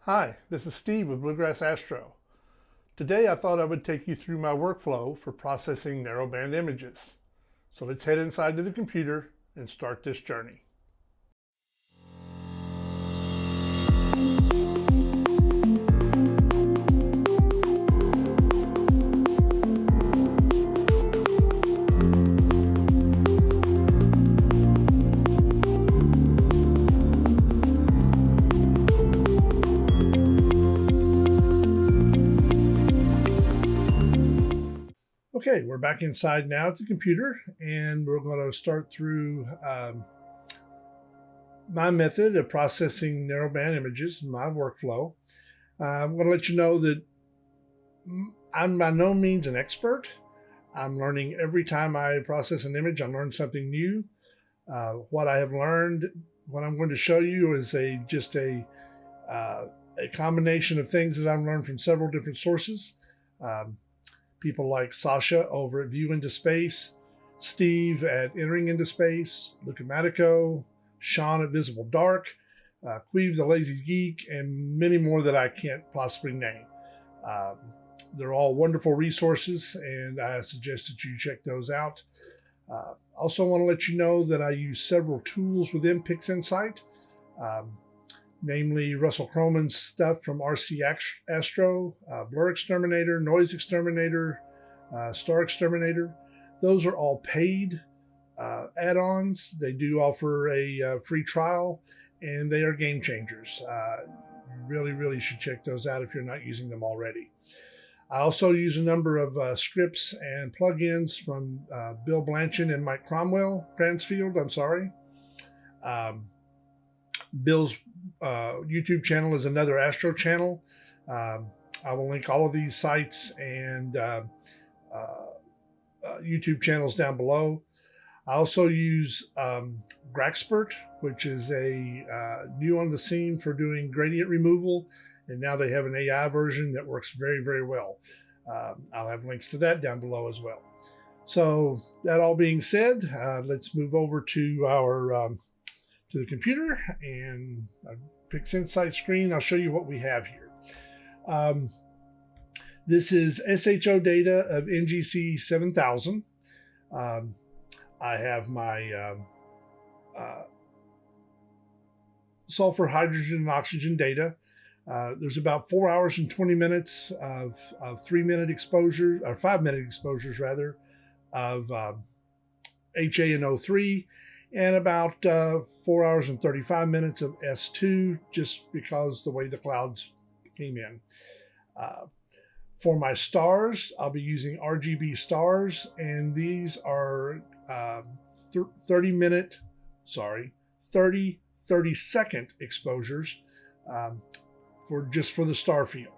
Hi, this is Steve with ASCAP. Today I thought I would take you through my workflow for processing narrowband images. So let's head inside to the computer and start this journey. Okay, we're back inside now at the computer, and we're going to start through my method of processing narrowband images, my workflow. I'm going to let you know that I'm by no means an expert. I'm learning every time I process an image. I learn something new. What I have learned, what I'm going to show you is just a combination of things that I've learned from several different sources. People like Sasha over at View into Space, Steve at Entering into Space, Luca Matico, Sean at Visible Dark, Queeve the Lazy Geek, and many more that I can't possibly name. They're all wonderful resources, and I suggest that you check those out. Also want to let you know that I use several tools within Pixinsight, namely Russell Croman's stuff from RC-Astro, Blur Exterminator, Noise Exterminator, Star Exterminator. Those are all paid add-ons. They do offer a free trial, and they are game changers. You really should check those out if you're not using them already. I also use a number of scripts and plugins from Bill Blanchard and Mike Cransfield. Bill's YouTube channel is Another Astro channel. I will link all of these sites and YouTube channels down below. I also use GraXpert, which is a new on the scene for doing gradient removal, and now they have an AI version that works very well. I'll have links to that down below as well. So that all being said, let's move over to our to the computer and Pixinsight screen. I'll show you what we have here. This is SHO data of NGC 7000. I have my sulfur, hydrogen, and oxygen data. There's about 4 hours and 20 minutes of 3-minute exposure, or 5-minute exposures rather, of HA and O3, and about 4 hours and 35 minutes of S2, just because the way the clouds came in. For my stars, I'll be using RGB stars, and these are 30-second exposures for the star field,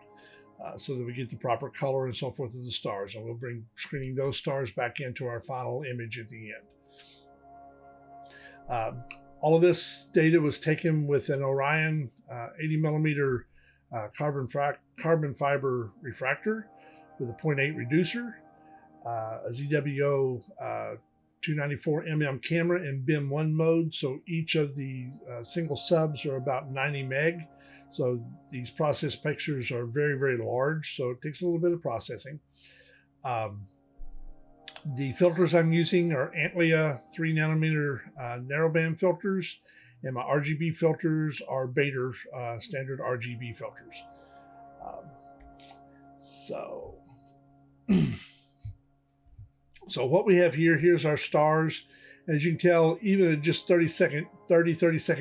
so that we get the proper color and so forth of the stars. And we'll bring screening those stars back into our final image at the end. All of this data was taken with an Orion 80mm carbon fiber refractor with a 0.8 reducer, a ZWO 294mm camera in BIM 1 mode. So each of the single subs are about 90 meg. So these process pictures are very large. So it takes a little bit of processing. The filters I'm using are Antlia 3nm narrowband filters, and my RGB filters are Beta standard RGB filters. So what we have here's our stars. As you can tell, even at just 30 second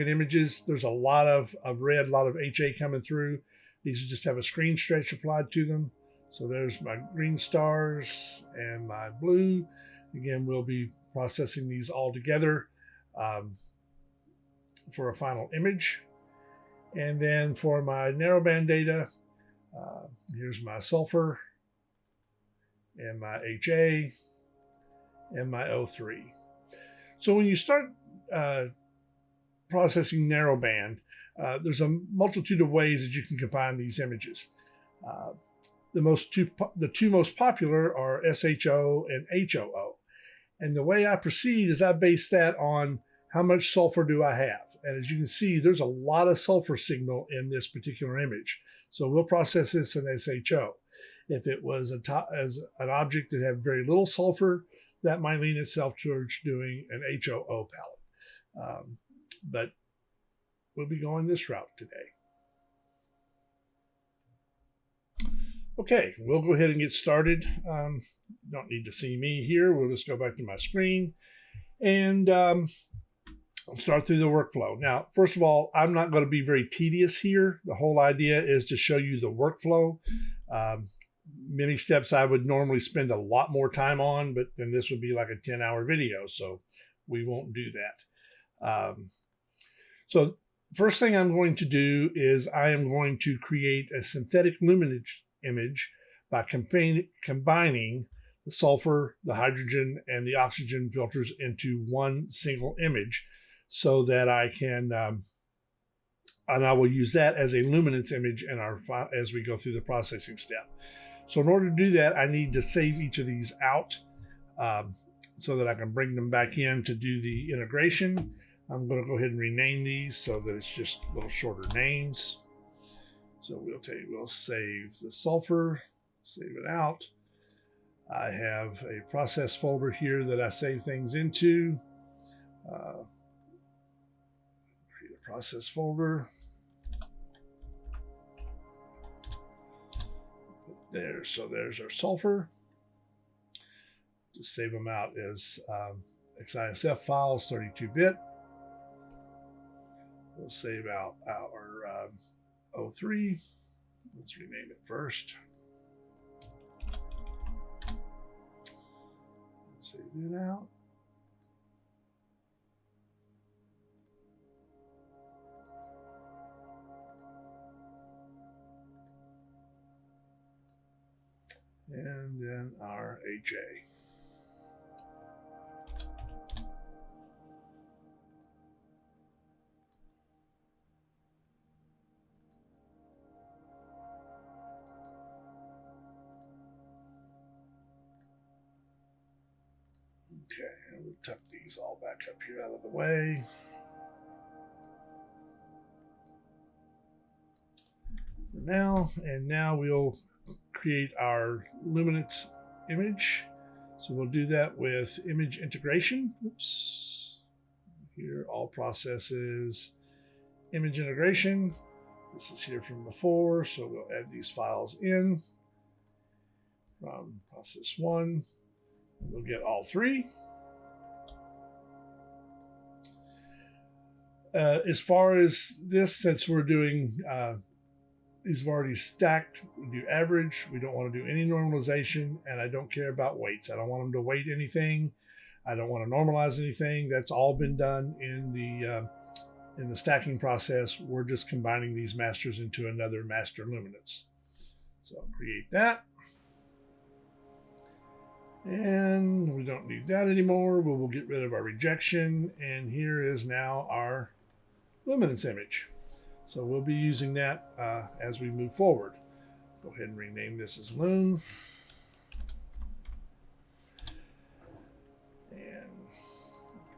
images, there's a lot of red, a lot of HA coming through. These just have a screen stretch applied to them. So there's my green stars and my blue. Again, we'll be processing these all together for a final image. And then for my narrowband data, here's my sulfur and my HA and my O3. So when you start processing narrowband, there's a multitude of ways that you can combine these images. The two most popular are SHO and HOO. And the way I proceed is I base that on how much sulfur do I have. And as you can see, there's a lot of sulfur signal in this particular image. So we'll process this in SHO. If it was as an object that had very little sulfur, that might lean itself towards doing an HOO palette. But we'll be going this route today. Okay, we'll go ahead and get started. Don't need to see me here. We'll just go back to my screen and I'll start through the workflow. Now, first of all, I'm not going to be very tedious here. The whole idea is to show you the workflow. Many steps I would normally spend a lot more time on, but then this would be like a 10-hour video, so we won't do that. So first thing I'm going to do is I am going to create a synthetic luminance image by combining the sulfur, the hydrogen, and the oxygen filters into one single image so that I can, and I will use that as a luminance image in our as we go through the processing step. So in order to do that, I need to save each of these out so that I can bring them back in to do the integration. I'm going to go ahead and rename these so that it's just little shorter names. So we'll save the sulfur, save it out. I have a process folder here that I save things into. Create a process folder. There, so there's our sulfur. Just save them out as XISF files, 32-bit. We'll save out our O3. Let's rename it first. Save it out. And then our HA. Okay, and we'll tuck these all back up here out of the way. For now, and now we'll create our luminance image. So we'll do that with image integration. Oops. Here, all processes, image integration. This is here from before, so we'll add these files in from process 1. We'll get all 3. As far as this, since we're doing these have already stacked, we do average. We don't want to do any normalization, and I don't care about weights. I don't want them to weight anything. I don't want to normalize anything. That's all been done in the stacking process. We're just combining these masters into another master luminance. So I'll create that. And we don't need that anymore. We will get rid of our rejection. And here is now our luminance image. So we'll be using that as we move forward. Go ahead and rename this as Lun. And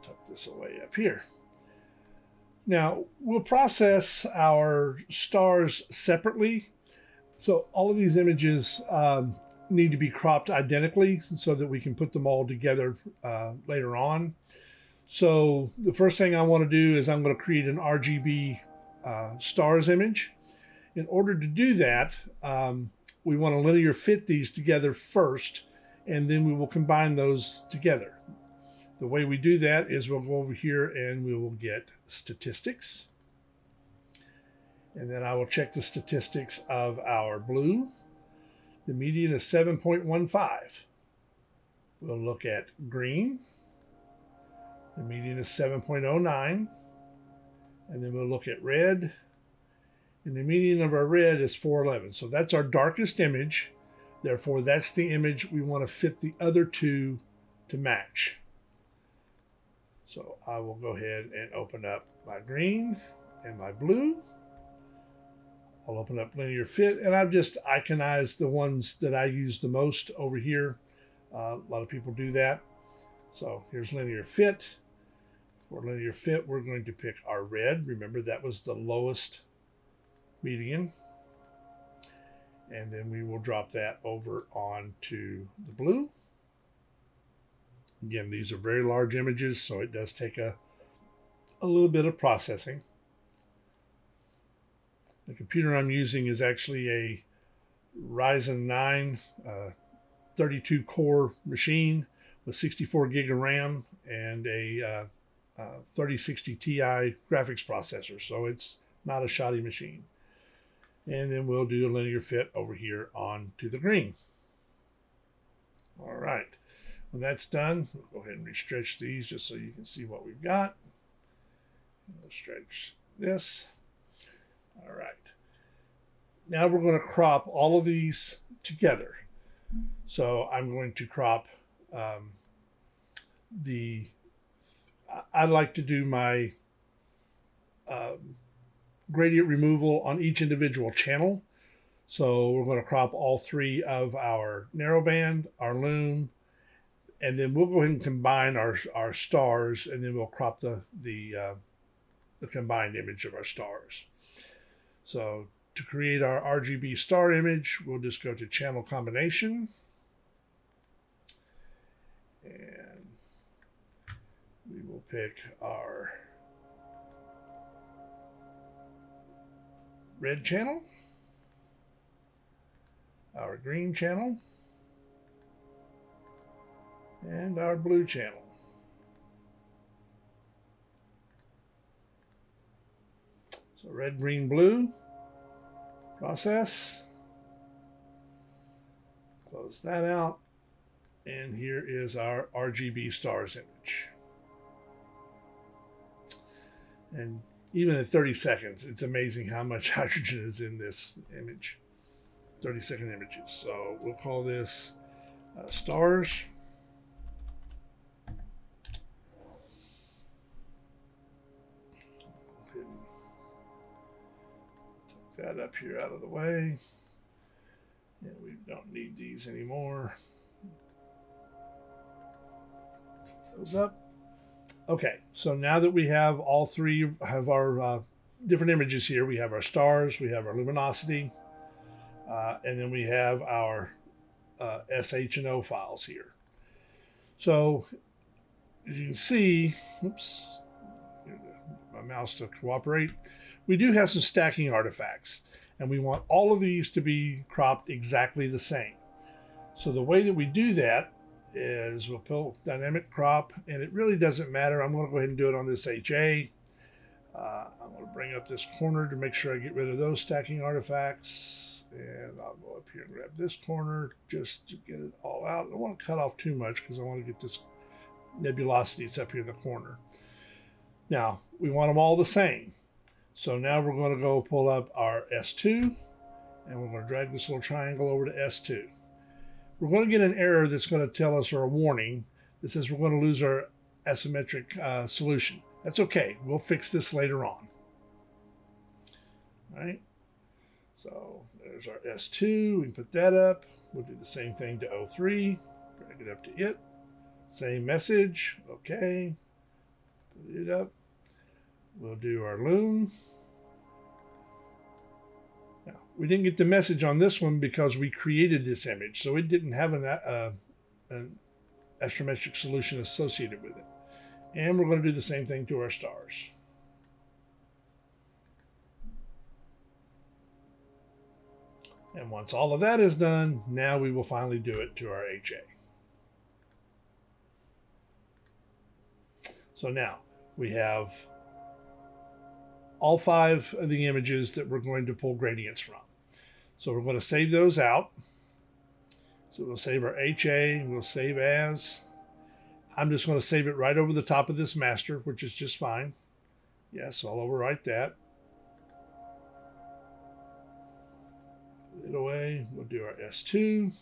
tuck this away up here. Now, we'll process our stars separately. So all of these images need to be cropped identically so that we can put them all together later on. So the first thing I want to do is I'm going to create an RGB stars image. In order to do that, we want to linear fit these together first, and then we will combine those together. The way we do that is we'll go over here and we will get statistics. And then I will check the statistics of our blue. The median is 7.15. We'll look at green. The median is 7.09. And then we'll look at red. And the median of our red is 411. So that's our darkest image. Therefore, that's the image we want to fit the other two to match. So I will go ahead and open up my green and my blue. I'll open up linear fit, and I've just iconized the ones that I use the most over here. A lot of people do that. So here's linear fit. For linear fit, we're going to pick our red. Remember, that was the lowest median. And then we will drop that over onto the blue. Again, these are very large images, so it does take a little bit of processing. The computer I'm using is actually a Ryzen 9 32 core machine with 64 gig of RAM and a 3060 Ti graphics processor, so it's not a shoddy machine. And then we'll do a linear fit over here onto the green. All right, when that's done, we'll go ahead and restretch these just so you can see what we've got. We'll stretch this. All right. Now we're going to crop all of these together. So I'm going to crop I like to do my gradient removal on each individual channel. So we're going to crop all three of our narrowband, our loom, and then we'll go ahead and combine our stars, and then we'll crop the combined image of our stars. So to create our RGB star image, we'll just go to channel combination, and we will pick our red channel, our green channel, and our blue channel. So red, green, blue, process, close that out, and here is our RGB stars image. And even at 30 seconds, it's amazing how much hydrogen is in this image. 30-second images. So we'll call this stars. Take that up here out of the way. Yeah, we don't need these anymore. Those up. Okay, so now that we have all three of our different images here, we have our stars, we have our luminosity, and then we have our SH and O files here. So as you can see, oops, my mouse to cooperate, we do have some stacking artifacts, and we want all of these to be cropped exactly the same. So the way that we do that is we'll pull dynamic crop, and it really doesn't matter. I'm going to go ahead and do it on this HA. I'm going to bring up this corner to make sure I get rid of those stacking artifacts, and I'll go up here and grab this corner just to get it all out. I don't want to cut off too much because I want to get this nebulosity that's up here in the corner. Now we want them all the same, so now we're going to go pull up our S2, and we're going to drag this little triangle over to S2. We're going to get an error that's going to tell us, or a warning that says we're going to lose our asymmetric solution. That's okay. We'll fix this later on. All right. So there's our S2. We can put that up. We'll do the same thing to O3. Drag it up to it. Same message. Okay. Put it up. We'll do our loom. Now, we didn't get the message on this one because we created this image, so it didn't have an astrometric solution associated with it. And we're going to do the same thing to our stars. And once all of that is done, now we will finally do it to our HA. So now we have all 5 of the images that we're going to pull gradients from. So we're going to save those out. So we'll save our HA, we'll save as. I'm just going to save it right over the top of this master, which is just fine. Yes, I'll overwrite that. Put it away. We'll do our S2.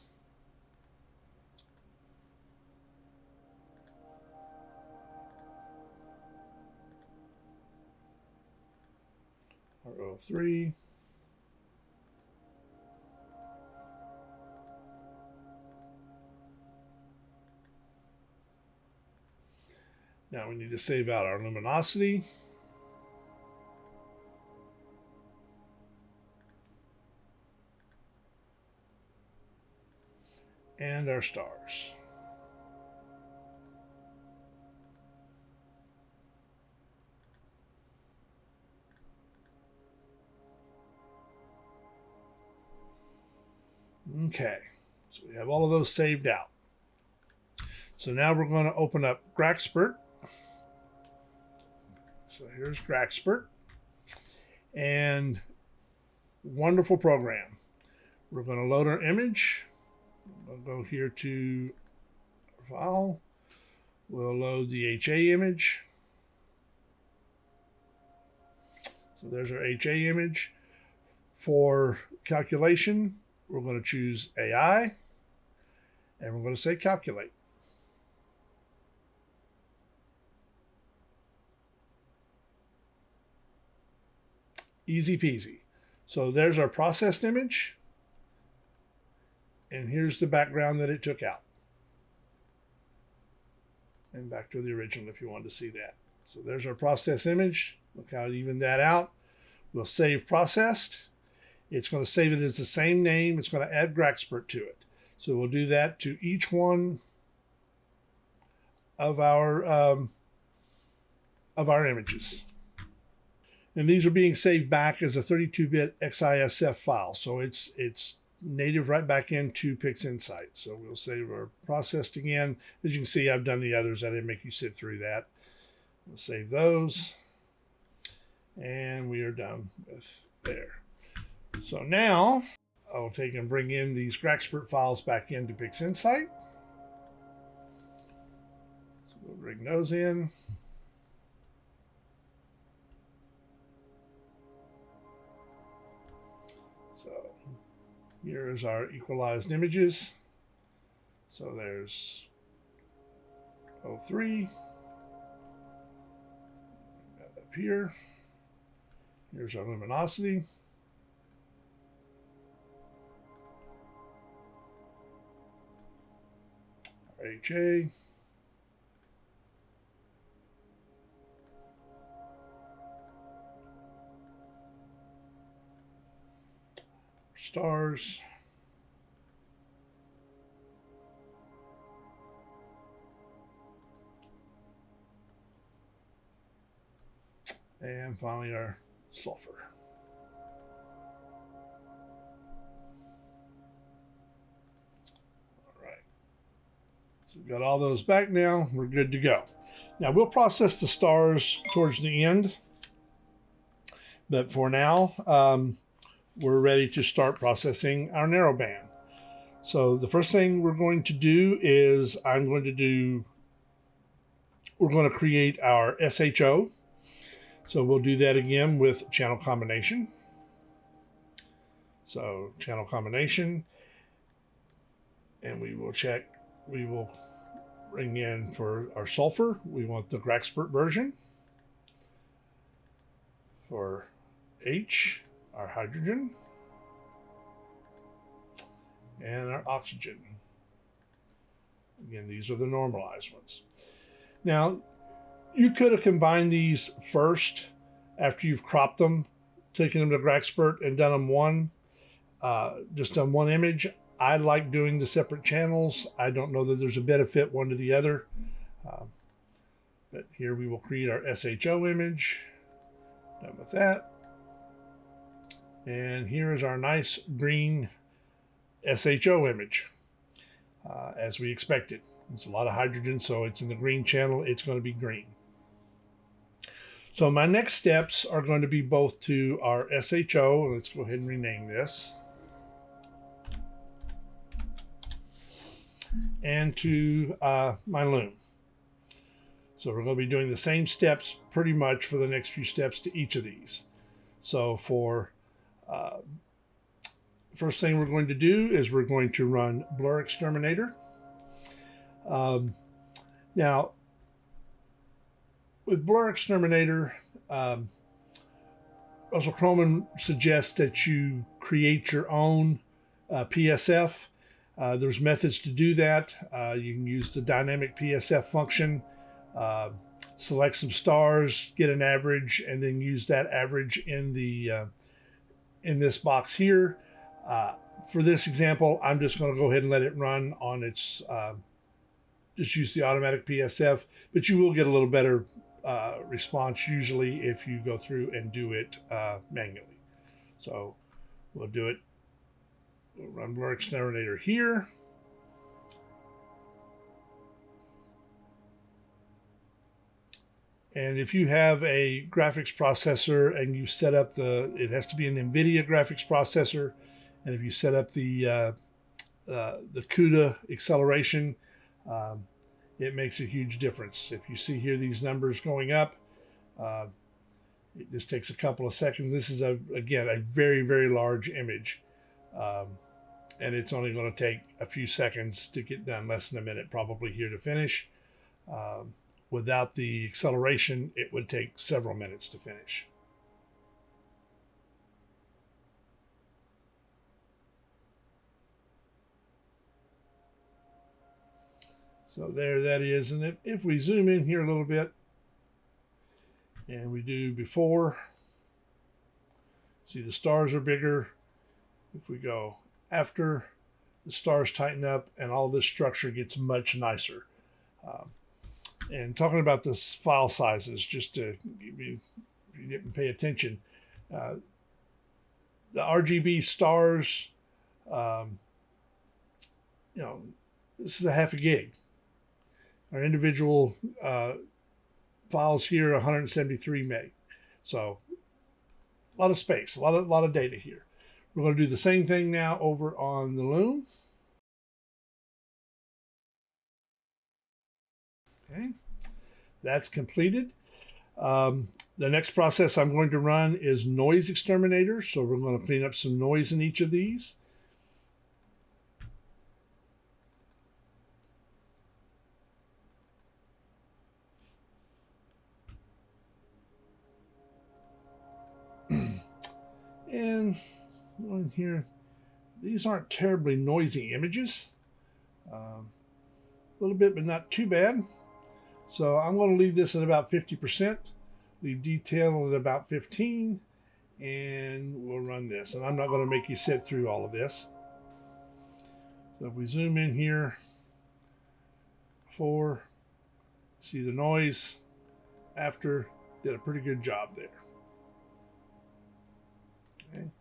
Our O3. Now we need to save out our luminosity. And our stars. Okay, so we have all of those saved out. So now we're going to open up GraXpert. So here's GraXpert, and wonderful program. We're going to load our image. We'll go here to File. We'll load the HA image. So there's our HA image. For calculation, we're going to choose AI, and we're going to say Calculate. Easy peasy. So there's our processed image. And here's the background that it took out. And back to the original if you want to see that. So there's our process image. Look how it evened that out. We'll save processed. It's going to save it as the same name. It's going to add GraXpert to it. So we'll do that to each one of our images. And these are being saved back as a 32-bit XISF file. So it's native right back into Pixinsight. So we'll save our processed again. As you can see, I've done the others. I didn't make you sit through that. We'll save those. And we are done with there. So now I'll take and bring in these GraXpert files back into Pixinsight. So we'll bring those in. So here's our equalized images. So there's 03. Up here. Here's our luminosity. Our HA. Stars. And finally our sulfur. All right. So we've got all those back now. We're good to go. Now we'll process the stars towards the end. But for now, we're ready to start processing our narrowband. So the first thing we're going to do is we're going to create our SHO. So we'll do that again with channel combination. So channel combination, and we will bring in for our sulfur. We want the GraXpert version. For H, our hydrogen, and our oxygen. Again, these are the normalized ones. Now, you could have combined these first after you've cropped them, taken them to GraXpert and done them just done one image. I like doing the separate channels. I don't know that there's a benefit one to the other. But here we will create our SHO image. Done with that. And here is our nice green SHO image, as we expected. It's a lot of hydrogen, so it's in the green channel. It's going to be green. So my next steps are going to be both to our SHO. Let's go ahead and rename this. And to my loom. So we're going to be doing the same steps pretty much for the next few steps to each of these. So for first thing we're going to do is we're going to run Blur Exterminator. Now, with Blur Exterminator, Russell Croman suggests that you create your own PSF. There's methods to do that. You can use the dynamic PSF function. select some stars, get an average, and then use that average in the in this box here. For this example, I'm just going to go ahead and let it run on its, just use the automatic PSF, but you will get a little better response usually if you go through and do it manually. So we'll do it. We'll run Blur Exterminator here. And if you have a graphics processor and you set up it has to be an NVIDIA graphics processor. And if you set up the CUDA acceleration, it makes a huge difference. If you see here these numbers going up, it just takes a couple of seconds. This is, again, a very, very large image. And it's only going to take a few seconds to get done, less than a minute probably here to finish. Without the acceleration, it would take several minutes to finish. So there that is. And if we zoom in here a little bit and we do before, see the stars are bigger. If we go after, the stars tighten up and all this structure gets much nicer. And talking about the file sizes, just to give you, if you didn't pay attention, the RGB stars, this is a half a gig. Our individual files here, 173 meg. So a lot of space, a lot of data here. We're going to do the same thing now over on the Loom. Okay, that's completed. The next process I'm going to run is Noise Exterminator. So we're going to clean up some noise in each of these. And on here, these aren't terribly noisy images. A little bit, but not too bad. So I'm going to leave this at about 50%, leave detail at about 15, and we'll run this. And I'm not going to make you sit through all of this. So if we zoom in here, before, see the noise, after, did a pretty good job there. Okay. I'm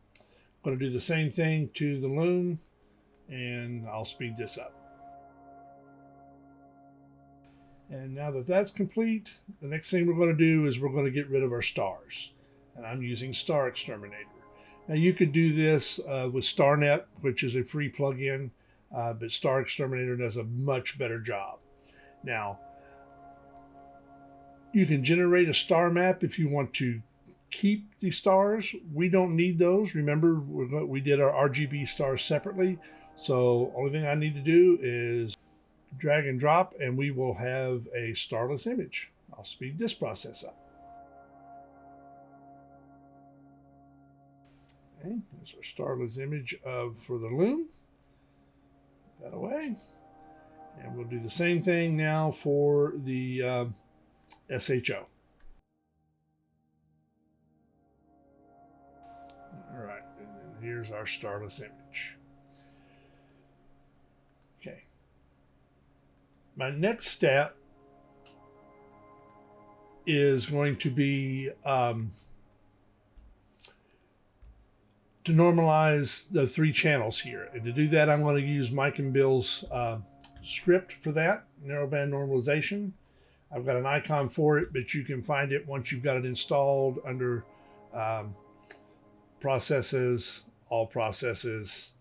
going to do the same thing to the Loom, and I'll speed this up. And now that that's complete, the next thing we're going to do is we're going to get rid of our stars. And I'm using Star Exterminator. Now you could do this with StarNet, which is a free plugin, but Star Exterminator does a much better job. Now, you can generate a star map if you want to keep the stars. We don't need those. Remember, we did our RGB stars separately. So only thing I need to do is drag and drop, and we will have a starless image. I'll speed this process up. Okay, there's our starless image for the Loom. Put that away. And we'll do the same thing now for the SHO. All right, and then here's our starless image. Okay. My next step is going to be to normalize the 3 channels here. And to do that, I'm going to use Mike and Bill's script for that, Narrowband Normalization. I've got an icon for it, but you can find it once you've got it installed under Processes, All Processes,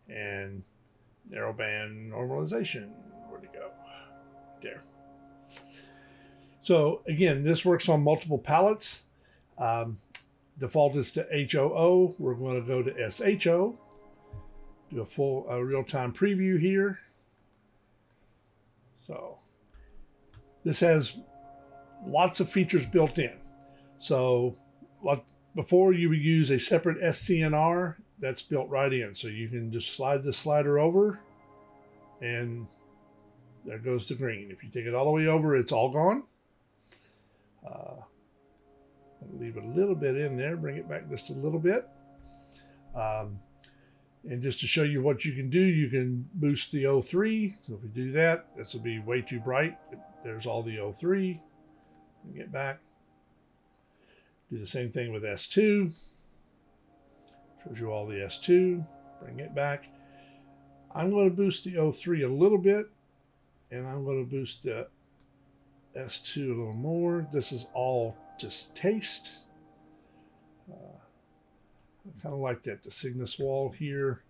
and Narrowband Normalization. Where'd it go? There. So again, this works on multiple palettes. Default is to HOO. We're going to go to SHO. Do a full real-time preview here. So this has lots of features built in. So before you would use a separate SCNR, that's built right in. So you can just slide the slider over and there goes the green. If you take it all the way over, it's all gone. Leave a little bit in there, bring it back just a little bit. And just to show you what you can do, you can boost the O3. So if we do that, this will be way too bright. There's all the O3. Get back. Do the same thing with S2. Shows you all the S2. Bring it back. I'm going to boost the O3 a little bit, and I'm going to boost the S2 a little more. This is all just taste. I kind of like that, the Cygnus wall here.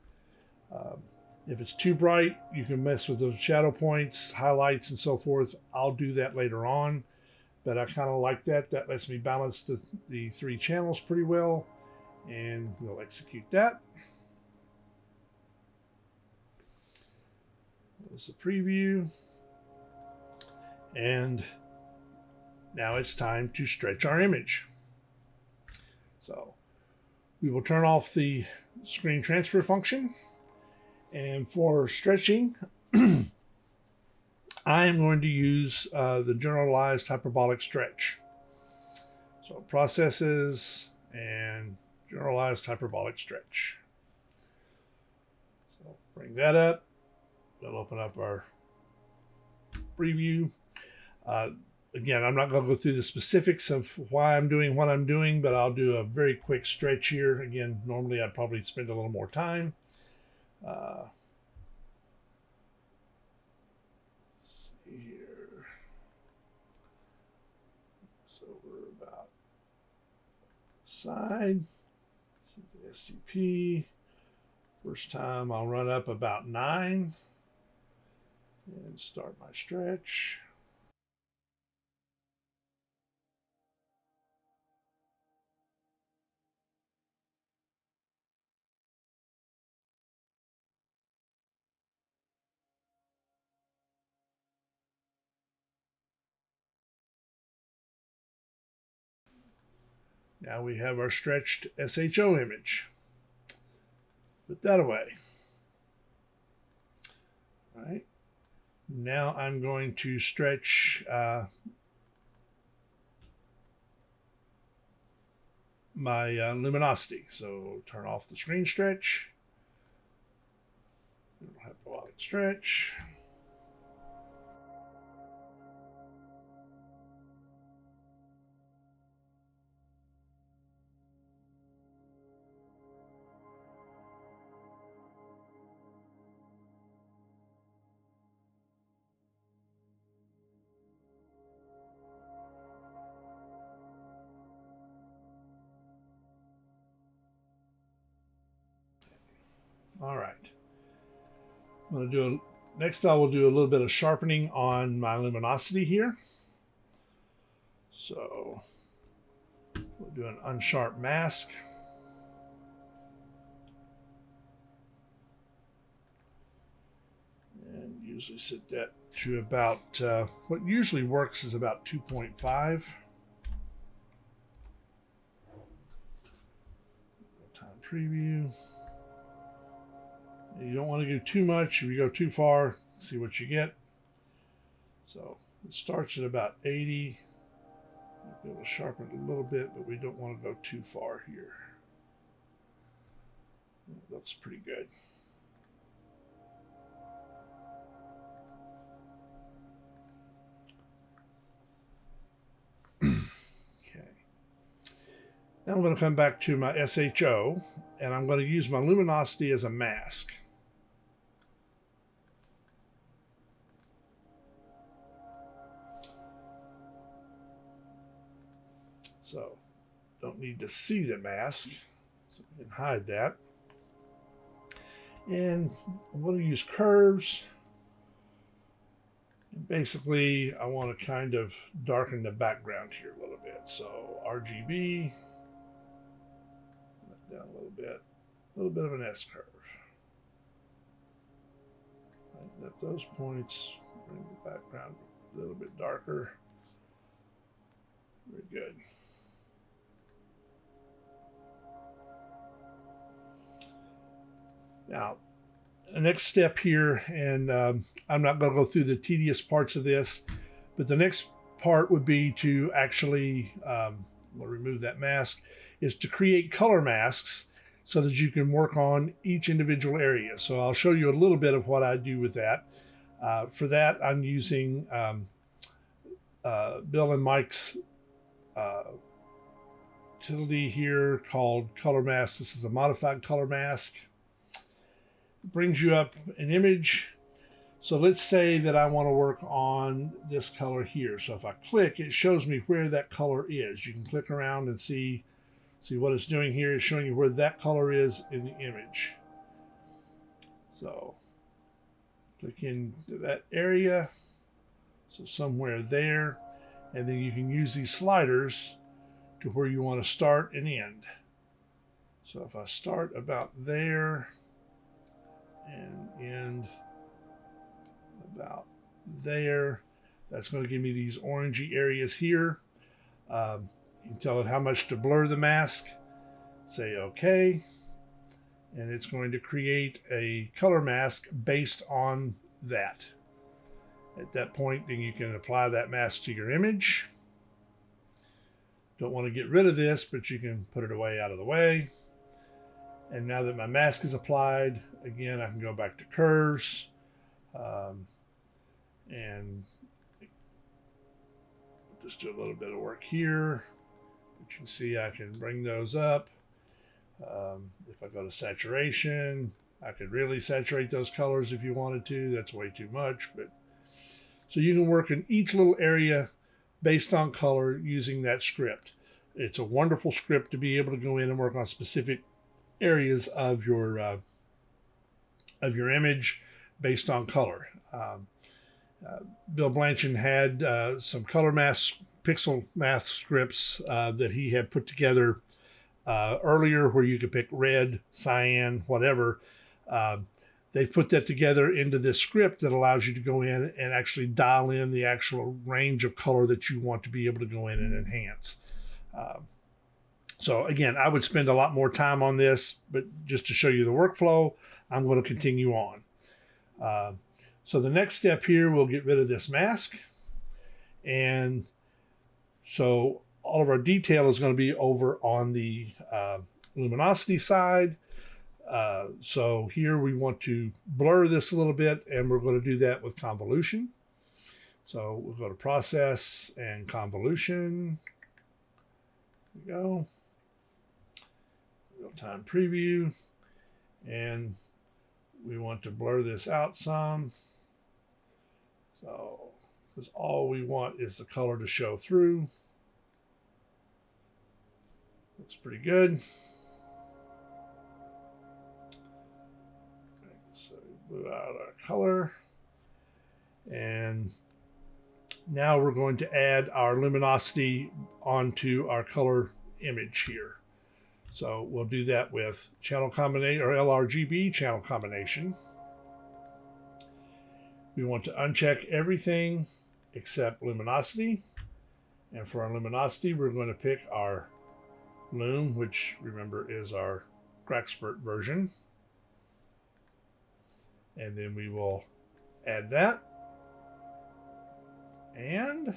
If it's too bright, you can mess with the shadow points, highlights, and so forth. I'll do that later on, but I kind of like that. That lets me balance the 3 channels pretty well, and we'll execute that. There's the preview, and now it's time to stretch our image. So we will turn off the screen transfer function. And for stretching, I am going to use the generalized hyperbolic stretch. So processes and generalized hyperbolic stretch. So bring that up. We'll open up our preview. Again, I'm not going to go through the specifics of why I'm doing what I'm doing, but I'll do a very quick stretch here. Again, normally I'd probably spend a little more time. Let's see here. So we're about side. See the SCP. First time I'll run up about 9 and start my stretch. Now we have our stretched SHO image. Put that away. All right. Now I'm going to stretch my luminosity. So turn off the screen stretch. Hyperbolic stretch. All right. I'm going to do next. I will do a little bit of sharpening on my luminosity here. So we'll do an unsharp mask. And usually set that to about, what usually works is about 2.5. Time preview. You don't want to do too much. If you go too far, see what you get. So it starts at about 80. We'll be able to sharpen it a little bit, but we don't want to go too far here. That looks pretty good. Okay. Now I'm going to come back to my SHO, and I'm going to use my luminosity as a mask. So, don't need to see the mask, so we can hide that. And I'm going to use curves. And basically, I want to kind of darken the background here a little bit. So, RGB, down a little bit of an S curve. Lighten up those points, bring the background a little bit darker. Very good. Now, the next step here, and I'm not going to go through the tedious parts of this, but the next part would be to actually, we'll remove that mask, is to create color masks so that you can work on each individual area. So I'll show you a little bit of what I do with that. For that, I'm using Bill and Mike's utility here called color mask. This is a modified color mask. It brings you up an image. So let's say that I want to work on this color here. So if I click, it shows me where that color is. You can click around and see what it's doing here. It's showing you where that color is in the image. So click into that area. So somewhere there. And then you can use these sliders to where you want to start and end. So if I start about there and end about there, that's going to give me these orangey areas here. You can tell it how much to blur the mask. Say OK. And it's going to create a color mask based on that. At that point, then you can apply that mask to your image. Don't want to get rid of this, but you can put it away out of the way. And now that my mask is applied, again, I can go back to curves. And just do a little bit of work here. But you can see I can bring those up. If I go to saturation, I could really saturate those colors if you wanted to. That's way too much. But so you can work in each little area based on color using that script. It's a wonderful script to be able to go in and work on specific areas of your image based on color. Bill Blanchard had some color mask, pixel math scripts that he had put together earlier where you could pick red, cyan, whatever. They put that together into this script that allows you to go in and actually dial in the actual range of color that you want to be able to go in and enhance. So again, I would spend a lot more time on this, but just to show you the workflow, I'm going to continue on. So the next step here, we'll get rid of this mask. And so all of our detail is going to be over on the luminosity side. So here we want to blur this a little bit, and we're going to do that with convolution. So we'll go to process and convolution. There we go. Real-time preview. And we want to blur this out some. So, because all we want is the color to show through. Looks pretty good. So we blew out our color. And now we're going to add our luminosity onto our color image here. So we'll do that with channel combination or LRGB channel combination. We want to uncheck everything except luminosity. And for our luminosity, we're going to pick our Loom, which remember is our GraXpert version. And then we will add that. And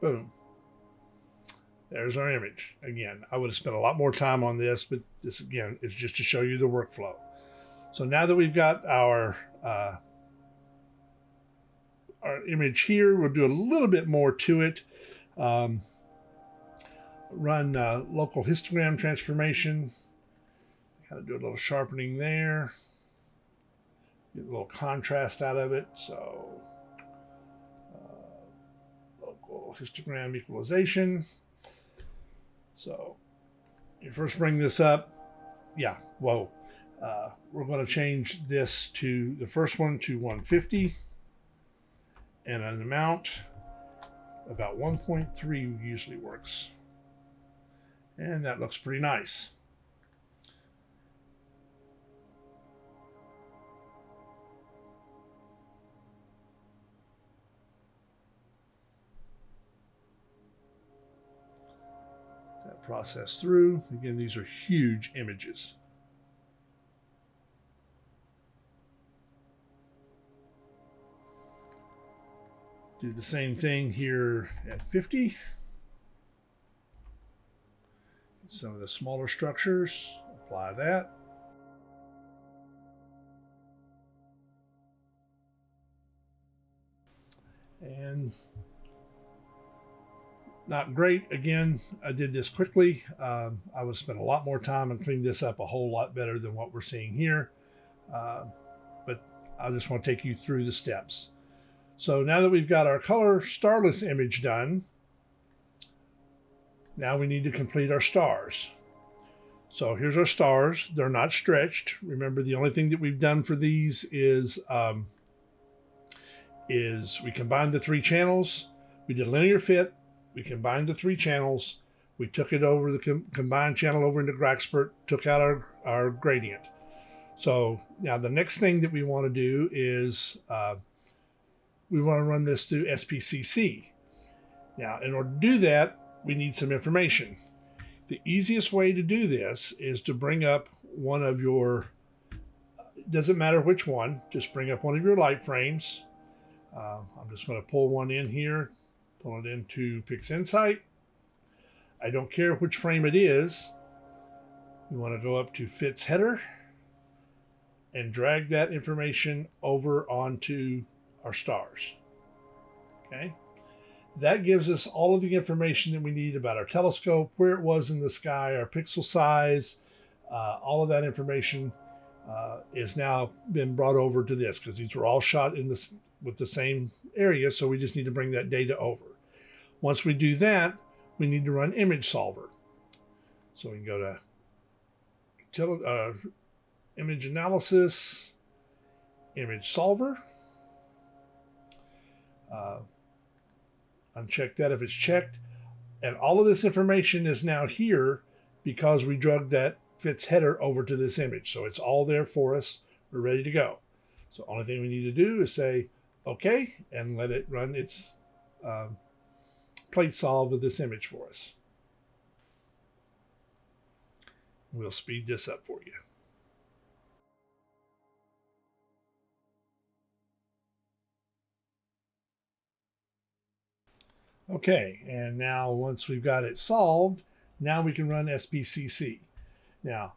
boom. There's our image. Again, I would have spent a lot more time on this, but this again is just to show you the workflow. So now that we've got our image here, we'll do a little bit more to it. Run local histogram transformation. Kind of do a little sharpening there. Get a little contrast out of it. So local histogram equalization. So you first bring this up. Yeah, whoa. We're going to change this to the first one to 150 and an amount about 1.3 usually works. And that looks pretty nice. That process through. Again, these are huge images. Do the same thing here at 50. Some of the smaller structures, apply that. And not great. Again, I did this quickly. I would spend a lot more time and clean this up a whole lot better than what we're seeing here. But I just want to take you through the steps. So now that we've got our color starless image done, now we need to complete our stars. So here's our stars. They're not stretched. Remember, the only thing that we've done for these is we combined the 3 channels. We did linear fit. We combined the 3 channels. We took it over the combined channel over into GraXpert, took out our gradient. So now the next thing that we want to do is we want to run this through SPCC. Now, in order to do that, we need some information. The easiest way to do this is to bring up one of your, doesn't matter which one, just bring up one of your light frames. I'm just going to pull one in here, pull it into Pixinsight. I don't care which frame it is. We want to go up to Fits Header and drag that information over onto our stars. Okay. That gives us all of the information that we need about our telescope, where it was in the sky, our pixel size, all of that information is now been brought over to this because these were all shot in this with the same area. So we just need to bring that data over. Once we do that, we need to run Image Solver. So we can go to Image Analysis, Image Solver. Uncheck that if it's checked. And all of this information is now here because we drug that Fits Header over to this image. So it's all there for us. We're ready to go. So only thing we need to do is say, okay, and let it run its plate solve of this image for us. We'll speed this up for you. Okay, and now once we've got it solved, now we can run SPCC. Now,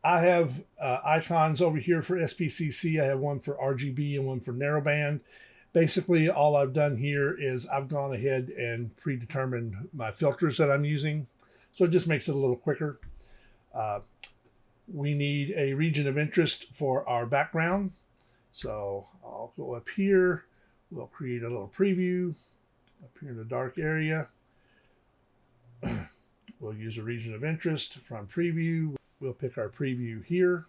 I have icons over here for SPCC. I have one for RGB and one for narrowband. Basically, all I've done here is I've gone ahead and predetermined my filters that I'm using. So it just makes it a little quicker. We need a region of interest for our background. So I'll go up here. We'll create a little preview. Up here in the dark area, we'll use a region of interest from preview. We'll pick our preview here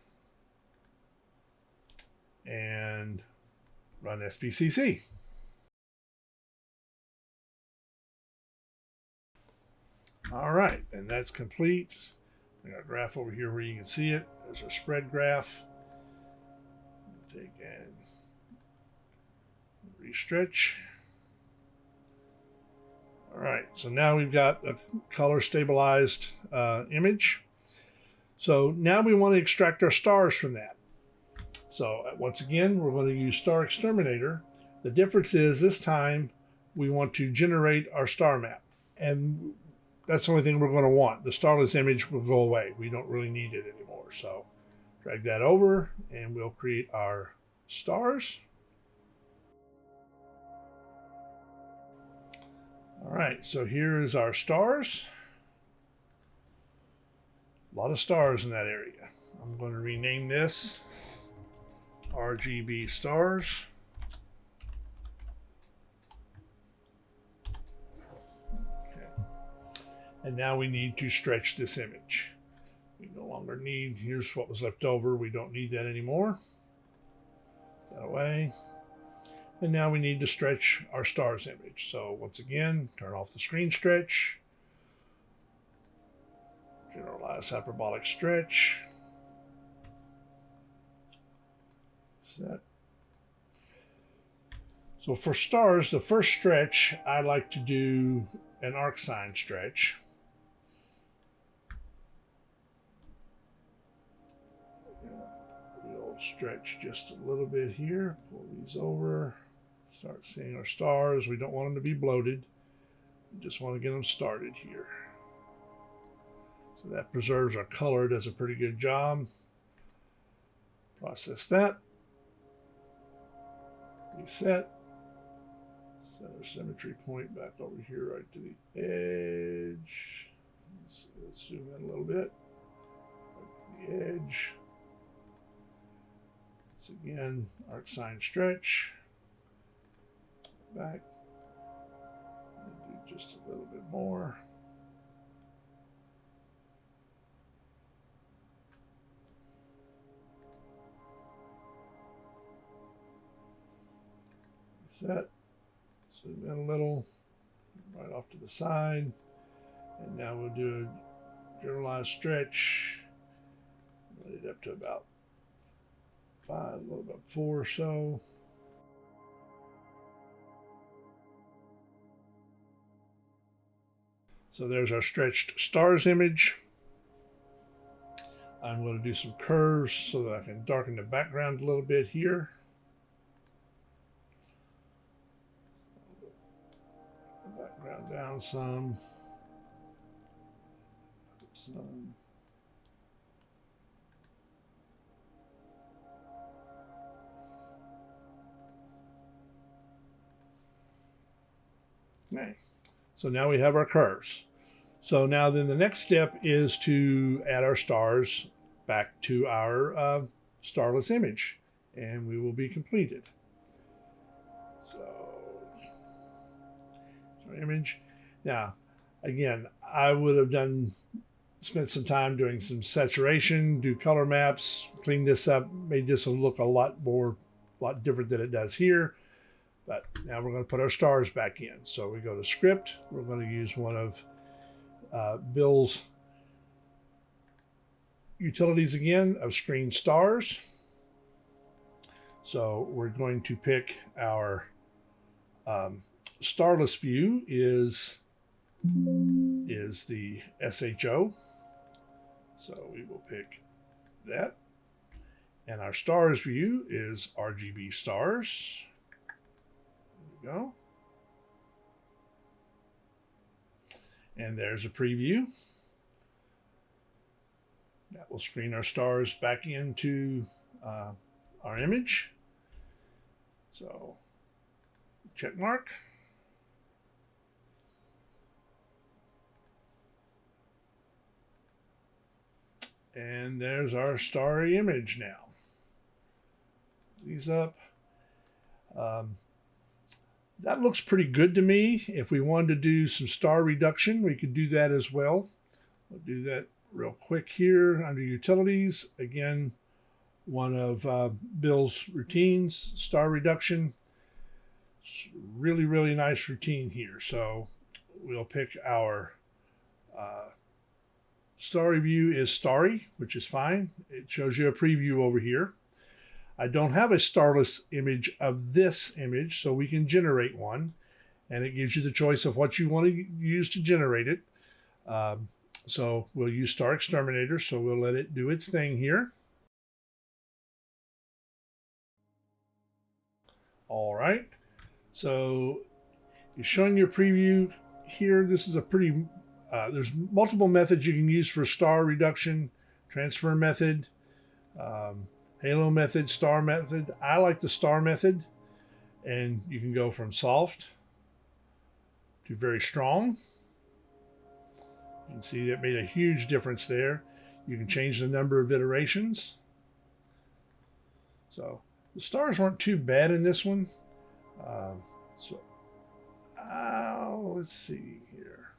and run SPCC. All right, and that's complete. I got a graph over here where you can see it. There's our spread graph. Take and restretch. All right, so now we've got a color stabilized image. So now we want to extract our stars from that. So once again, we're going to use Star Exterminator. The difference is this time we want to generate our star map. And that's the only thing we're going to want. The starless image will go away. We don't really need it anymore. So drag that over and we'll create our stars. All right, so here is our stars. A lot of stars in that area. I'm going to rename this RGB stars. Okay. And now we need to stretch this image. We no longer need, here's what was left over. We don't need that anymore. Put that away. And now we need to stretch our stars image. So once again, turn off the screen stretch. Generalize hyperbolic stretch. Set. So for stars, the first stretch, I like to do an arc sine stretch. We'll stretch just a little bit here. Pull these over. Start seeing our stars. We don't want them to be bloated. We just want to get them started here. So that preserves our color, does a pretty good job. Process that. Reset. Set our symmetry point back over here right to the edge. Let's zoom in a little bit. Right to the edge. Once again, arc sine stretch. Back. Do just a little bit more. Set. Zoom in a little, right off to the side. And now we'll do a generalized stretch. Let it up to about 5, a little about 4 or so. So there's our stretched stars image. I'm going to do some curves so that I can darken the background a little bit here. Background down some. Okay. So now we have our curves. So now then the next step is to add our stars back to our starless image, and we will be completed. So our image. Now, again, I would have spent some time doing some saturation, do color maps, clean this up, made this look a lot different than it does here. But now we're going to put our stars back in. So we go to script. We're going to use one of Bill's utilities again of screen stars. So we're going to pick our starless view is the SHO. So we will pick that. And our stars view is RGB stars. There we go. And there's a preview. That will screen our stars back into our image. So check mark. And there's our starry image now. These up. That looks pretty good to me. If we wanted to do some star reduction, we could do that as well. We'll do that real quick here under utilities. Again, one of Bill's routines, star reduction. It's really, really nice routine here. So we'll pick our starry view is starry, which is fine. It shows you a preview over here. I don't have a starless image of this image, so we can generate one, and it gives you the choice of what you want to use to generate it. So we'll use Star Exterminator, so we'll let it do its thing here. All right, so you're showing your preview here. This is a pretty, there's multiple methods you can use for star reduction, transfer method, halo method, star method. I like the star method, and you can go from soft to very strong. You can see that made a huge difference there. You can change the number of iterations. So the stars weren't too bad in this one. Let's see here.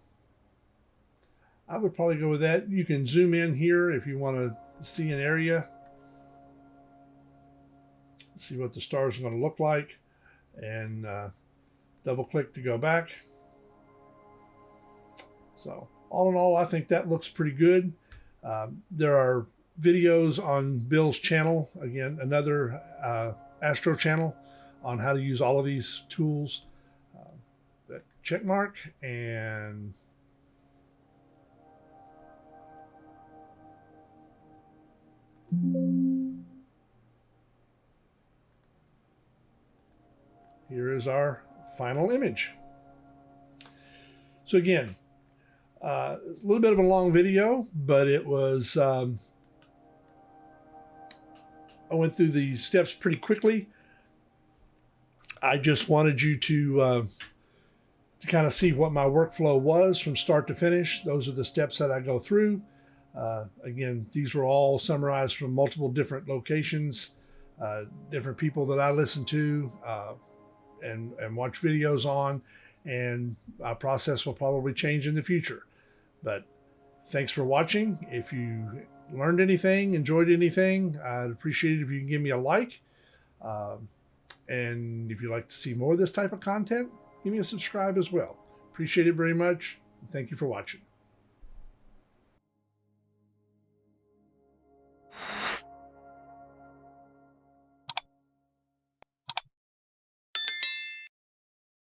I would probably go with that. You can zoom in here if you want to see an area. See what the stars are going to look like, and double click to go back. So all in all, I think that looks pretty good. There are videos on Bill's channel, again, another Astro channel, on how to use all of these tools. That check mark, and here is our final image. So again, it's a little bit of a long video, but it was, I went through these steps pretty quickly. I just wanted you to kind of see what my workflow was from start to finish. Those are the steps that I go through. Again, these were all summarized from multiple different locations, different people that I listen to and watch videos on, and our process will probably change in the future. But thanks for watching. If you learned anything, enjoyed anything, I'd appreciate it if you can give me a like. And if you'd like to see more of this type of content, give me a subscribe as well. Appreciate it very much. Thank you for watching.